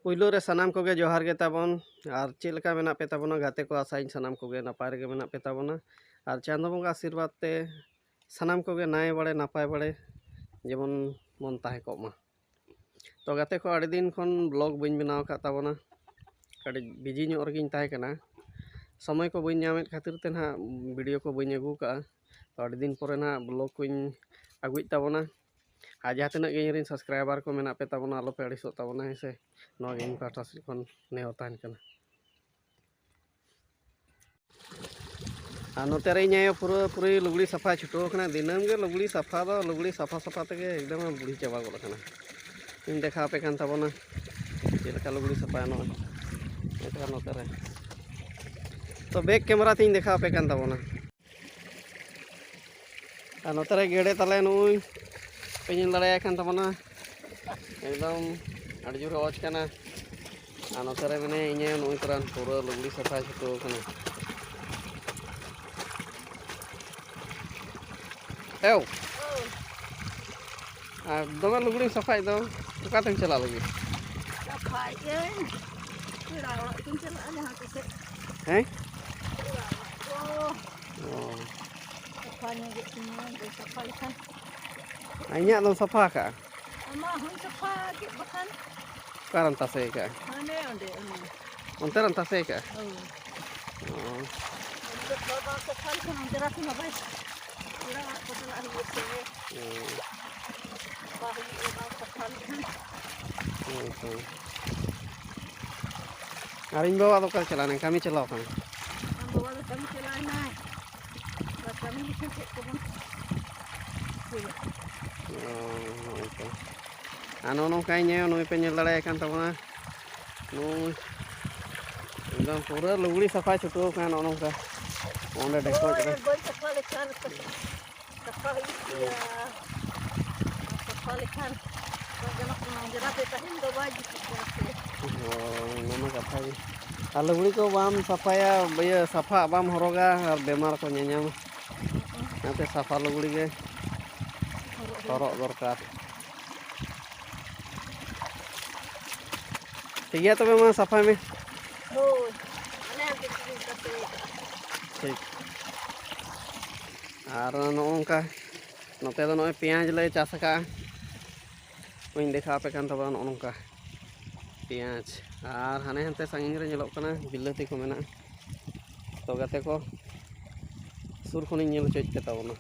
पुइलो रे सनाम कोगे जोहार गे ताबन और चेक लेका मेना पे ताबना गाते को आसाइन सनाम कोगे नपाय रेगे मेना पे ताबना और चांदो बंगा आशीर्वाद ते सनाम कोगे नाय बड़े नपाय बड़े जेमन मन ताहे कोमा। तो गाते को आड़ी दिन खन ब्लॉग बइन बनाव का ताबना कड़ी बिजी ᱧᱚᱜ रगिन ताहे कना समय को बइन ᱧᱟᱢᱮᱫ खातिर ते ना वीडियो को बइन अगू का तो आड़ी दिन परे ना ब्लॉग कोइन अगुई ताबना आज जहाँ तक गे सब्सक्राइबर को मेना पे ताबना आलो पे अड़ीसो ताबना है से नवा गेम पाटा से खन नेहर ताहन कना और नोते रे इᱧ पूरा पूरी लुगड़ी सफा छुटो कना दिनम गे लुगड़ी सफा दो लुगड़ी सफा सफा तके एकदम बुढ़ी चाबा गोल कना इन देखा पे कान ताबना चेलका लुगड़ी सफा नो एका नोते रे तो बैक कैमरा तीन देखा पे कान ताबना और नोते रे गेड़े तले नुई पेन लड़ाया कान ताबना एकदम अड़ी जोर ऑच कना और नोते रे मैंने इᱧ नुई तरह पूरा लुगड़ी सफा छुटो कना एव दमे लुगड़ी सफाई दो कातें चला लगी हैं इᱧाग दो सफा का कारन तासे का onte ran tase का और इन बाबा तो चलाने कमी चलाओ खान नौका नुई पे नल दाड़ा कान ताबना नुई एकदम पूरा लुगड़ी सफा छुटो खान नौका ओंडे डेकोज रे नामा कथा और लुगड़ी को बाम सफाया भैया सफा बाम हरोगा और बेमार को ñañam नाते सफा लुगड़ी के हरक दरकार ठीक है तबे मा सफा में ठीक और नौका नोते दो नय पेंयाज ले चाष का ओइन देखा पे कान तबा नौका पेंयाज और हाने हनते सांगिन रे नेलोक कना बिलाती को मेना तो गाते को सुर खनिन नेल चोज पे ताबना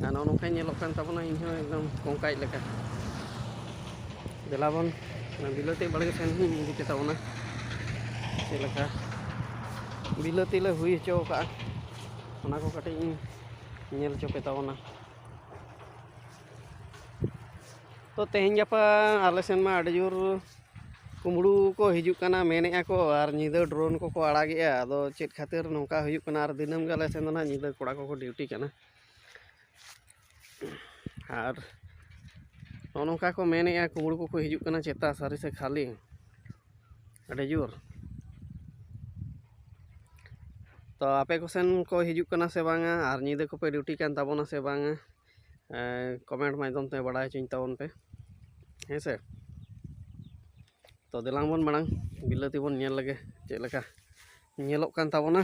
और नौका नेलोक कान ताबना इन हो एकदम कोंकाई लेका देलाबन बिलाती बड़े सेन इदी पे ताबना चेलका बिलाती ले हुई चो का ओना को कटे नेल चो पे ताबना तो तेहन गपा आले सेन मा अड़ी जोर कुमड़ू को हिजुक कना मेने को और निदा ड्रोन को आड़ागे आदो चेत खातिर नौका हुयुक कना और दिनम गे आले सेन ना निदा कोड़ा को ड्यूटी कना और नौका को मेने कुमड़ू को हिजुक कना चेता सारी से खाली अड़ी जोर तो आपे को सेन को हिजुक कना से बांगा और निदा को पे ड्यूटी कान ताबना से बांगा कमेंट माध्यम ते बड़ाय चिन ताबन पे हैं से तो देलांग बन मांग बिलाती बन नेल लगे चेक लेका नेलोक कान ताबना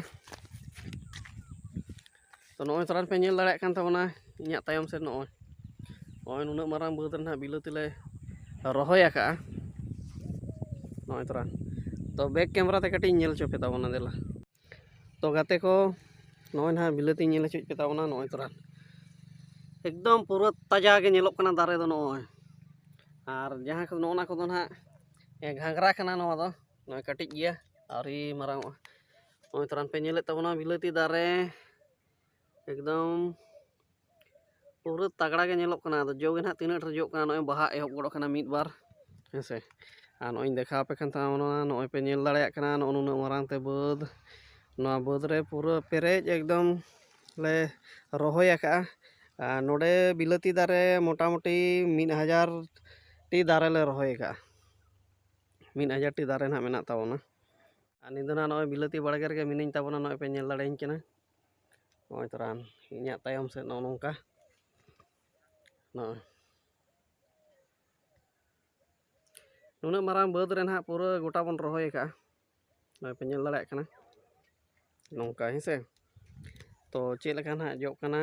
तो नय तरह पे नेल दाड़ा कान ताबना इᱧाग तायम से नय नुना मारांग बाद रे बिलाती ले रहोय का नय तरह तो बैक कैमरा ते कटी नेल चो पे ताबना देला तो गाते को नय ना बिलाती नेल चो पे ताबना नय तरह एकदम पूरा ताजा के नेलोक कना दारे दो नय और जहाँ को नोना को ना घाघरा कना नवा दो नय कटिज गया आरी मारांग नय तरह पे नेले ताबना बिलाती दारे एकदम पूरा तगड़ा के नेलोक कना जो गे ना तीना जो कना नय बाहा एहब गड़ो कना मिद बार हेसे और नय देखा पे खान ताबना नय पे नेल दाड़ा कना नुना मारांग ते बाद नवा बाद रे पूरा पेरेज एकदम ले रहोय का नोडे बिलाती दारे मोटामुटी 1000 टी दारे ले रहोय का 1000 टी दारे ना मेना ताबना और निदा ना नय बिलाती बाड़गे रे मिनिन ताबना नय पे नेल दाड़ेइन कना नय तरह इᱧाग तायम से नौका नुनाग मारांग बाद रे ना पूरा गोटा बन रहोय का पे नेल दाड़े कना नोंका हेसे तो चेक लेका ना जो कना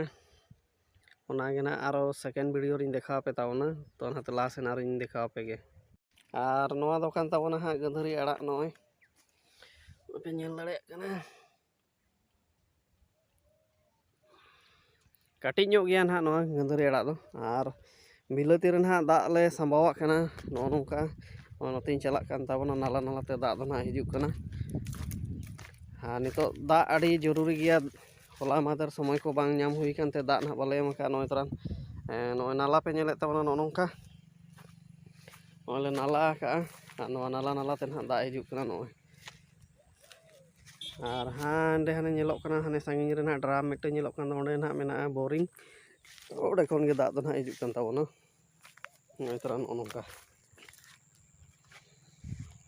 ओनागे ना आरो सेकेंड वीडियो रिंग देखा पे तावना तो नाते लास्ट ना रिंग देखा पे गे आर नोआ दो कान तावना हा गंधरी अड़ा नोय पे नेल दाड़े कना काटी ᱧᱚᱜ ᱜᱮᱭᱟ ᱱᱟᱦᱟᱜ ᱱᱚᱣᱟ ᱜᱟᱹᱫᱷᱟᱹᱨᱤ ᱟᱲᱟᱜ ᱫᱚ ᱟᱨ ᱵᱤᱞᱟᱹᱛᱤ ᱨᱮ ᱱᱟᱦᱟᱜ ᱫᱟᱜ ᱞᱮ ᱥᱟᱸᱵᱟᱣᱟᱜ ᱠᱟᱱᱟ ᱱᱚᱜᱼᱚ ᱱᱚᱝᱠᱟ ᱱᱚᱛᱮᱧ ᱪᱟᱞᱟᱜ ᱠᱟᱱ ᱛᱟᱵᱚᱱᱟ ᱱᱟᱞᱟ ᱱᱟᱞᱟᱛᱮ ᱫᱟᱜ ᱫᱚ ᱱᱟᱦᱟᱜ ᱦᱤᱡᱩᱜ ᱠᱟᱱᱟ ᱟᱨ ᱱᱤᱛᱚᱜ ᱫᱟᱜ ᱟᱹᱰᱤ ᱡᱚᱨᱩᱨᱤ ᱜᱮᱭᱟ ᱦᱚᱞᱟ ᱢᱟᱫᱷᱮᱨ ᱥᱚᱢᱚᱭ ᱠᱚ ᱵᱟᱝ ᱧᱟᱢ ᱦᱩᱭ ᱠᱟᱱᱛᱮ ᱫᱟᱜ ᱱᱟᱦᱟᱜ ᱵᱟᱞᱮ ᱮᱢ ᱟᱠᱟᱫ ᱱᱚᱜᱼᱚᱭ ᱛᱚᱨᱟᱱ ᱱᱚᱜᱼᱚᱭ ᱱᱟᱞᱟ ᱯᱮ ᱧᱮᱞᱮᱫ ᱛᱟᱵᱚᱱᱟ ᱱᱚᱜᱼᱚ ᱱᱚᱝᱠᱟ ᱱᱚᱜᱼᱚᱭ ᱞᱮ ᱱᱟᱞᱟ ᱟᱠᱟᱜᱼᱟ ᱟᱨ ᱱᱚᱣᱟ ᱱᱟᱞᱟ ᱱᱟᱞᱟᱛᱮ ᱱᱟᱦᱟᱜ ᱫᱟᱜ ᱦᱤᱡᱩᱜ ᱠᱟᱱᱟ ᱱᱚᱜᱼᱚᱭ ᱟᱨ ᱦᱟᱸᱰᱮ ᱦᱟᱱᱮ ᱧᱮᱞᱚᱜ ᱠᱟᱱᱟ ᱦᱟᱱᱮ ᱥᱟᱺᱜᱤᱧ ᱨᱮ ᱱᱟᱦᱟᱜ ᱰᱨᱟᱢ ᱢᱤᱫᱴᱮᱱ ᱧᱮᱞᱚᱜ ᱠᱟᱱᱟ ᱚᱸᱰᱮ ᱱᱟᱦᱟᱜ ᱢᱮᱱᱟᱜᱼᱟ ᱵᱳᱨᱤᱝ ᱚᱸᱰᱮ ᱠᱷᱚᱱ ᱜᱮ ᱫᱟᱜ ᱫᱚ ᱱᱟᱦᱟᱜ ᱦᱤᱡᱩᱜ ᱠᱟᱱ ᱛᱟᱵᱚᱱᱟ ᱱᱚᱜᱼᱚᱭ ᱛᱚᱨᱟ ᱱᱚᱜᱼᱚ ᱱᱚᱝᱠᱟ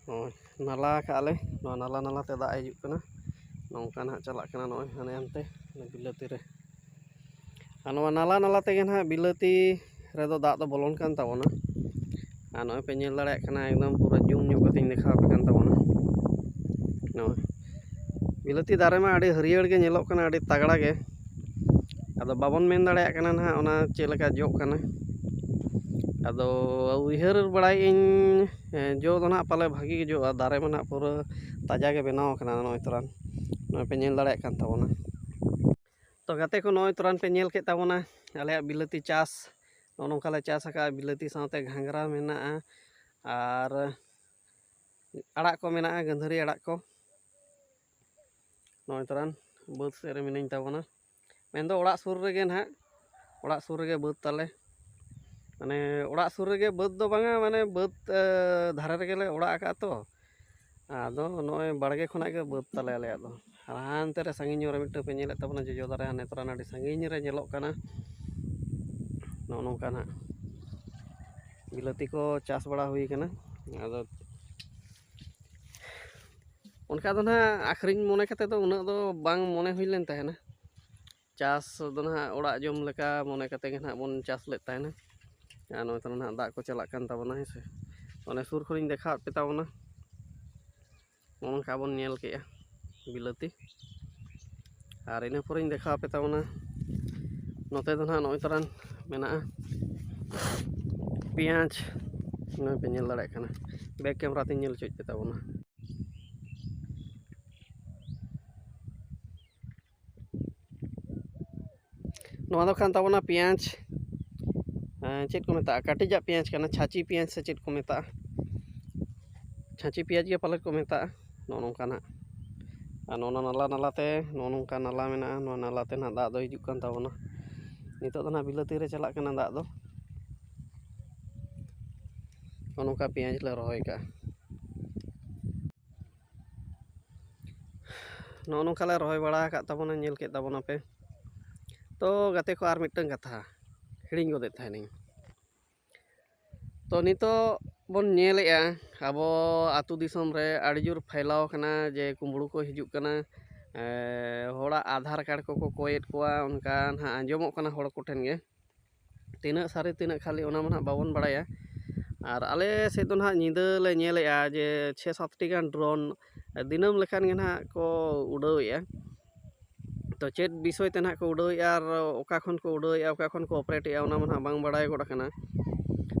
ᱱᱚᱜᱼᱚᱭ ᱱᱟᱞᱟ ᱠᱟᱜᱼᱟ ᱞᱮ ᱱᱚᱣᱟ ᱱᱟᱞᱟ ᱱᱟᱞᱟᱛᱮ ᱫᱟᱜ ᱦᱤᱡᱩᱜ ᱠᱟᱱᱟ ᱱᱚᱝᱠᱟ ᱱᱟᱦᱟᱜ ᱪᱟᱞᱟᱜ ᱠᱟᱱᱟ ᱱᱚᱜᱼᱚᱭ ᱦᱟᱱᱮ ᱦᱟᱱᱛᱮ ᱵᱤᱞᱟᱹᱛᱤ ᱨᱮ ᱟᱨ ᱱᱚᱣᱟ ᱱᱟᱞᱟ ᱱᱟᱞᱟ ᱛᱮᱜᱮ ᱱᱟᱦᱟᱜ ᱵᱤᱞᱟᱹᱛᱤ ᱨᱮᱫᱚ ᱫᱟᱜ ᱫᱚ ᱵᱚᱞᱚᱱ ᱠᱟᱱ ᱛᱟᱵᱚᱱᱟ ᱟᱨ ᱱᱚᱜᱼᱚᱭ ᱯᱮ ᱧᱮᱞ ᱫᱟᱲᱮᱭᱟᱜ ᱠᱟᱱᱟ ᱮᱠᱫᱚᱢ ᱯᱩᱨᱟᱹ ᱡᱩᱢ ᱧᱚᱜ ᱠᱟᱛᱮᱧ ᱫᱮᱠᱷᱟᱣ ᱟᱯᱮ ᱠᱟᱱ ᱛᱟᱵᱚᱱᱟ ᱱᱚᱜᱼᱚᱭ ᱵᱤᱞᱟᱹᱛᱤ ᱫᱟᱨᱮ ᱢᱟ ᱟᱹᱰᱤ ᱦᱟᱹᱨᱭᱟᱹᱲ ᱜᱮ ᱧᱮᱞᱚᱜ ᱠᱟᱱᱟ ᱟᱹᱰᱤ ᱛᱟᱜᱲᱟ ᱜᱮ ᱟᱫᱚ ᱵᱟᱵᱚᱱ ᱢᱮᱱ ᱫᱟᱲᱮᱭᱟᱜ ᱠᱟᱱᱟ ᱱᱟᱦᱟᱜ ᱚᱱᱟ ᱪᱮᱫ ᱞᱮᱠᱟ ᱡᱚᱜ ᱠᱟᱱᱟ ᱟᱫᱚ ᱩᱭᱦᱟᱹᱨ ᱵᱟᱲᱟᱭᱮᱜᱼᱟᱹᱧ ᱡᱚ ᱫᱚ ᱱᱟᱦᱟᱜ ᱯᱟᱞᱮ ᱵᱷᱟᱹᱜᱤ ᱜᱮ ᱡᱚᱜᱼᱟ ᱫᱟᱨᱮ ᱢᱟ ᱱᱟᱦᱟᱜ ᱯᱩᱨᱟᱹ ᱛᱟᱡᱟ ᱜᱮ ᱵᱮᱱᱟᱣ ᱟᱠᱟᱱᱟ ᱱᱚᱜᱼᱚᱭ ᱛᱚᱨᱟᱱ ᱱᱚᱜᱼᱚᱭ ᱯᱮ ᱧᱮᱞ ᱫᱟᱲᱮᱭᱟᱜ ᱠᱟᱱ ᱛᱟᱵᱚᱱᱟ ᱛᱚ ᱜᱟᱛᱮ ᱠᱚ ᱱᱚᱜᱼᱚᱭ ᱛᱚᱨᱟᱱ ᱯᱮ ᱧᱮᱞ ᱠᱮᱫ ᱛᱟᱵᱚᱱᱟ ᱟᱞᱮᱭᱟᱜ ᱵᱤᱞᱟᱹᱛᱤ ᱪᱟᱥ ᱱᱚᱜᱼᱚ ᱱᱚᱝᱠᱟ ᱞᱮ ᱪᱟᱥ ᱟᱠᱟᱜᱼᱟ ᱵᱤᱞᱟᱹᱛᱤ ᱥᱟᱶᱛᱮ ᱜᱷᱟᱸᱜᱽᱨᱟ ᱢᱮᱱᱟᱜᱼᱟ ᱟᱨ aড়ᱟᱜ ko mena'a gandhari aড়ᱟᱜ ko noy toran baud sed re minañ tabona mendo oড়ᱟᱜ sur rege nahag oড়ᱟᱜ sur rege baud tale mane oড়ᱟᱜ sur rege baud do banga mane baud dhare rege le oড়ᱟᱜ aka to ado noy barge khonag ge baud tale aleyag do hante re sangiñ re mittu pe ñelet tabona jojo dare hane toran adi sangiñ re ñelok kana no nongka na bilati ko chas bada hui kana ado उनका दो ना आखरिंग मने कते तो उना दो बांग मने हुई लेन तहना चास दो ना ओड़ा जम लेका मने कते गे ना बन चास ले तहना आ नो तो ना दाग को चला कान ताबना है से ओने सुर खरिंग देखा पे ताबना ओनका बन नेल केया बिलाती आर इना पुरिंग देखा पे ताबना नोते दो ना नोय तरन मेना पियाज ना पे नेल दाड़े काना बैक कैमरा ते नेल चोज पे ताबना नोआ दो खान ताबना पियाज चेक को मेता काटिजा पियाज काना छाची पियाज से चेक को मेता छाची पियाज के पाले को मेता नो नोंका ना नोना नाला नालाते नो नोंका नाला मेना नो नालाते ना दाग दो हिजुक कान ताबना नितो दो ना बिलाती रे चलाक काना दाग दो नो नोंका पियाज ले रहोय का नो नोंका ले रहोय बड़ा का ताबना नेल के ताबना पे तो गाते को आर मिटन कथा हिड़िंग गोदे थानी तो नितो बन नेलेया आबो आतु दिसम रे आड़ी जोर फैलाव कना जे कुंबड़ू को हिजुक कना होड़ा आधार कार्ड को कोयेट कोआ उनका ना आंजमो कना होड़ को ठेन गे तिना सारे तिना खाली ओना मना बाबन बड़ाया और आले से तो ना निदा ले नेलेया जे 6-7 टी गान ड्रोन दिनम लेखान गे ना को उड़ावेया तो चेत विषय ते ना को उड़ावेया और ओका खन को उड़ावेया ओका खन को ऑपरेटेया ओना मना बांग बड़ाय गोड़ कना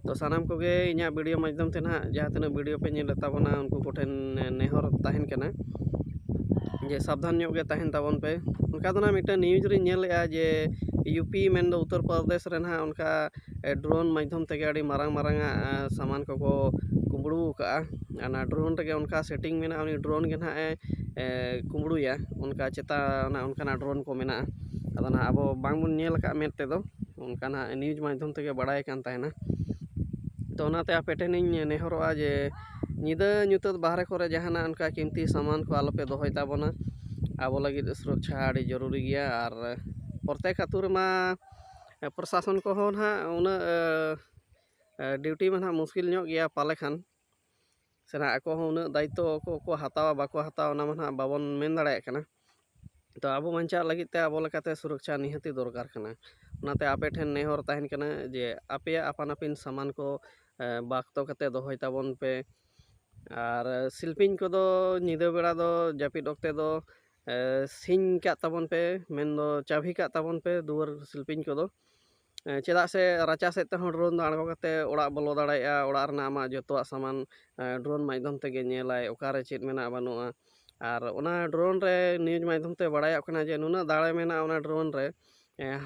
तो सानाम को गे इना वीडियो माध्यम ते ना जहाँ तना वीडियो पे नेल ताबना उनको कोठेन नेहर ताहेन कना जे सावधान ᱧᱚᱜ गे ताहेन ताबन पे उनका दो ना मिटा न्यूज रे नेलेया जे यूपी मेन दो उत्तर प्रदेश रे ना उनका ड्रोन माध्यम ते गाड़ी मारांग मारांग सामान को कुंबड़ू का ना ड्रोन रे उनका सेटिंग मेना उनी ड्रोन गे ना कुंबड़ूया उनका चेता ना उनका ना ड्रोन को मेना अदो ना अब बांग बन नेल का मेट ते दो उनका ना न्यूज माध्यम ते बड़ाय कान ताहेना तो ओनाते आपे ठेनिñ नेहरोआ जे निदा ᱧᱩᱛᱟᱹᱛ बाहरे करे जहाना उनका कीमती सामान को आलोपे दोहय ताबना आबो लगिद सुरक्षा आड़ी जरूरी गया और प्रत्येक आतु मा प्रशासन को हो ना उना ड्यूटी में ना मुश्किल ᱧᱚᱜ गया पाले खान सेना ako हो उना दायित्व को हतावा बाको हतावा ना मा बाबन मेन दाड़े कना तो आबो मंचा लगित ते आबो लकाते सुरक्षा निहति दरकार कना ओनाते आपे ठेन नेहर ताहेन कना जे आपे आपान आपिन सामान को ᱵᱟᱠᱛᱚ ᱠᱟᱛᱮ ᱫᱚᱦᱚᱭ ᱛᱟᱵᱚᱱ ᱯᱮ ᱟᱨ ᱥᱤᱞᱯᱤᱧ ᱠᱚᱫᱚ ᱧᱤᱫᱟᱹ ᱵᱮᱲᱟ ᱫᱚ ᱡᱟᱹᱯᱤᱫ ᱚᱠᱛᱮ ᱫᱚ ᱥᱤᱧ ᱠᱟᱜ ᱛᱟᱵᱚᱱ ᱯᱮ, ᱢᱮᱱᱫᱚ ᱪᱟᱵᱤ ᱠᱟᱜ ᱛᱟᱵᱚᱱ ᱯᱮ ᱫᱩᱣᱟᱹᱨ ᱥᱤᱞᱯᱤᱧ ᱠᱚᱫᱚ, ᱪᱮᱫᱟᱜ ᱥᱮ ᱨᱟᱪᱟ ᱥᱮᱫ ᱛᱮᱦᱚᱸ ᱰᱨᱳᱱ ᱫᱚ ᱟᱬᱜᱚ ᱠᱟᱛᱮ ᱚᱲᱟᱜ ᱵᱚᱞᱚ ᱫᱟᱲᱮᱭᱟᱜᱼᱟ, ᱚᱲᱟᱜ ᱨᱮᱱᱟᱜ ᱟᱢᱟᱜ ᱡᱚᱛᱚᱣᱟᱜ ᱥᱟᱢᱟᱱ ᱰᱨᱳᱱ ᱢᱟᱫᱽᱫᱷᱚᱢ ᱛᱮᱜᱮ ᱧᱮᱞᱟᱭ ᱚᱠᱟᱨᱮ ᱪᱮᱫ ᱢᱮᱱᱟᱜᱼᱟ ᱵᱟᱹᱱᱩᱜᱼᱟ, ᱟᱨ ᱚᱱᱟ ᱰᱨᱳᱱ ᱨᱮ ᱱᱤᱭᱩᱡᱽ ᱢᱟᱫᱽᱫᱷᱚᱢ ᱛᱮ ᱵᱟᱲᱟᱭᱚᱜ ᱠᱟᱱᱟ ᱡᱮ ᱱᱩᱱᱟᱹᱜ ᱫᱟᱲᱮ ᱢᱮᱱᱟᱜᱼᱟ ᱚᱱᱟ ᱰᱨᱳᱱ ᱨᱮ,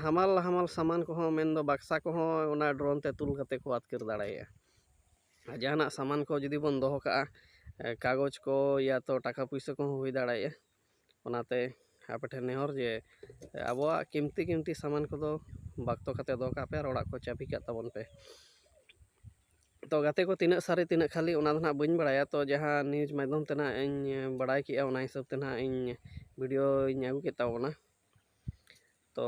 ᱦᱟᱢᱟᱞ ᱦᱟᱢᱟᱞ ᱥᱟᱢᱟᱱ ᱠᱚᱦᱚᱸ ᱢᱮᱱᱫᱚ ᱵᱟᱠᱥᱟ ᱠᱚᱦᱚᱸ ᱚᱱᱟ ᱰᱨᱳᱱ ᱛᱮ ᱛᱩᱞ ᱠᱟᱛᱮ ᱠᱚ ᱟᱹᱛᱠᱤᱨ ᱫᱟᱲᱮᱭᱟᱜᱼᱟ᱾ ᱟᱨ ᱡᱟᱦᱟᱱᱟᱜ ᱥᱟᱢᱟᱱ ᱠᱚ ᱡᱩᱫᱤ ᱵᱚᱱ ᱫᱚᱦᱚ ᱠᱟᱜᱼᱟ, ᱠᱟᱜᱚᱡᱽ ᱠᱚ ᱭᱟ ᱛᱚ ᱴᱟᱠᱟ ᱯᱩᱭᱥᱟᱹ ᱠᱚᱦᱚᱸ ᱦᱩᱭ ᱫᱟᱲᱮᱭᱟᱜᱼᱟ᱾ ᱚᱱᱟᱛᱮ ᱟᱯᱮ ᱴᱷᱮᱱ ᱱᱮᱦᱚᱨ ᱡᱮ ᱟᱵᱚᱣᱟᱜ ᱠᱤᱢᱛᱤ ᱥᱟᱢᱟᱱ ᱠᱚᱫᱚ ᱵᱟᱠᱛᱚ ᱠᱟᱛᱮ ᱫᱚᱦᱚ ᱠᱟᱜ ᱯᱮ ᱟᱨ ᱚᱲᱟᱜ ᱠᱚ ᱪᱟᱵᱤ ᱠᱟᱜ ᱛᱟᱵᱚᱱ ᱯᱮ᱾ ᱛᱚ ᱜᱟᱛᱮ ᱠᱚ ᱛᱤᱱᱟᱹᱜ ᱥᱟᱹᱨᱤ ᱛᱤᱱᱟᱹᱜ ᱠᱷᱟᱹᱞᱤ ᱚᱱᱟ ᱫᱚ ᱱᱟᱜ ᱵᱟᱹᱧ ᱵᱟᱲᱟᱭᱟ, ᱛᱚ ᱡᱟᱦᱟᱸ ᱱᱤᱭᱩᱡᱽ ᱢᱟᱫᱽᱫᱷᱚᱢ ᱛᱮ ᱱᱟᱜ ᱤᱧ ᱵᱟᱲᱟᱭ ᱠᱮᱜᱼᱟ ᱚᱱᱟ ᱦᱤᱥᱟᱹᱵ ᱛᱮ ᱱᱟᱜ ᱤᱧ ᱵᱷᱤᱰᱤᱭᱳᱧ ᱟᱹᱜᱩ ᱠᱮᱫ ᱛᱟᱵᱚᱱᱟ᱾ ᱛᱚ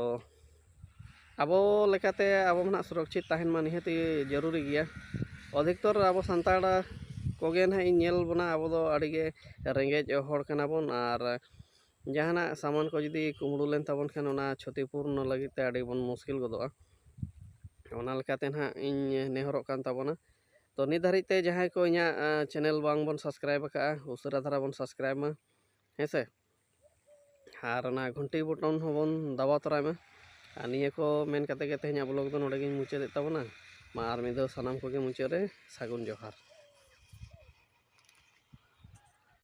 ᱟᱵᱚ ᱞᱮᱠᱟᱛᱮ ᱟᱵᱚ ᱱᱟᱜ ᱥᱩᱨᱚᱠᱪᱷᱤᱛ ᱛᱟᱦᱮᱱ ᱢᱟ ᱱᱤᱦᱟᱹᱛᱤ ᱡᱟᱹᱨᱩᱨᱤ ᱜᱮᱭᱟ᱾ ᱚᱫᱷᱤᱠᱛᱚᱨ ᱟᱵᱚ ᱥᱟᱱᱛᱟᱲ ᱠᱚᱜᱮ ᱱᱟᱦᱟᱜ ᱤᱧ ᱧᱮᱞ ᱵᱚᱱᱟ, ᱟᱵᱚ ᱫᱚ ᱟᱹᱰᱤᱜᱮ ᱨᱮᱸᱜᱮᱡ ᱦᱚᱲ ᱠᱟᱱᱟ ᱵᱚᱱ, ᱟᱨ ᱡᱟᱦᱟᱱᱟᱜ ᱥᱟᱢᱟᱱ ko ᱡᱩᱫᱤ ᱠᱩᱢᱵᱽᱲᱩ ᱞᱮᱱ ᱛᱟᱵᱚᱱ ᱠᱷᱟᱱ ᱚᱱᱟ ᱪᱷᱚᱛᱤ ᱯᱩᱨᱱᱚ ᱞᱟᱹᱜᱤᱫ ᱛᱮ ᱟᱹᱰᱤ ᱵᱚᱱ ᱢᱩᱥᱠᱤᱞ ᱜᱚᱫᱚᱜᱼᱟ᱾ ᱚᱱᱟ ᱞᱮᱠᱟᱛᱮ ᱱᱟᱦᱟᱜ ᱤᱧ ᱱᱮᱦᱚᱨᱚᱜ ᱠᱟᱱ ᱛᱟᱵᱚᱱᱟ᱾ ᱛᱚ ᱱᱤᱛ ᱫᱷᱟᱹᱨᱤᱡ ᱛᱮ ᱡᱟᱦᱟᱸᱭ ᱠᱚ ᱤᱧᱟᱹᱜ ᱪᱮᱱᱮᱞ ᱵᱟᱝᱵᱚᱱ ᱥᱟᱵᱥᱠᱨᱟᱭᱤᱵ ᱟᱠᱟᱜᱼᱟ, ᱩᱥᱟᱹᱨᱟ ᱫᱷᱟᱨᱟ ᱵᱚᱱ ᱥᱟᱵᱥᱠᱨᱟᱭᱤᱵ ᱢᱟ ᱦᱮᱸᱥᱮ, ᱟᱨ ᱚᱱᱟ ᱜᱷᱩᱱᱴᱤ ᱵᱚᱴᱚᱱ ᱦᱚᱸᱵᱚᱱ ᱫᱟᱵᱟᱣ ᱛᱚᱨᱟᱭ ᱢᱟ᱾ ᱟᱨ ᱱᱤᱭᱟᱹ ᱠᱚ ᱢᱮᱱ ᱠᱟᱛᱮ ᱜᱮ ᱛᱮᱦᱮᱧᱟᱜ ᱵᱞᱚᱜ ᱫᱚ ᱱᱚᱰᱮ ᱜᱤᱧ ᱢᱩᱪᱟᱹᱫᱮᱫ ᱛᱟᱵᱚᱱᱟ᱾ ᱢᱟ ᱟᱨ ᱢᱤᱫ ᱫᱷᱟᱣ ᱥᱟᱱᱟᱢ ᱠᱚᱜᱮ ᱢᱩᱪᱟᱹᱫ ᱨᱮ ᱥᱟᱹᱜᱩᱱ ᱡᱚᱦᱟᱨ᱾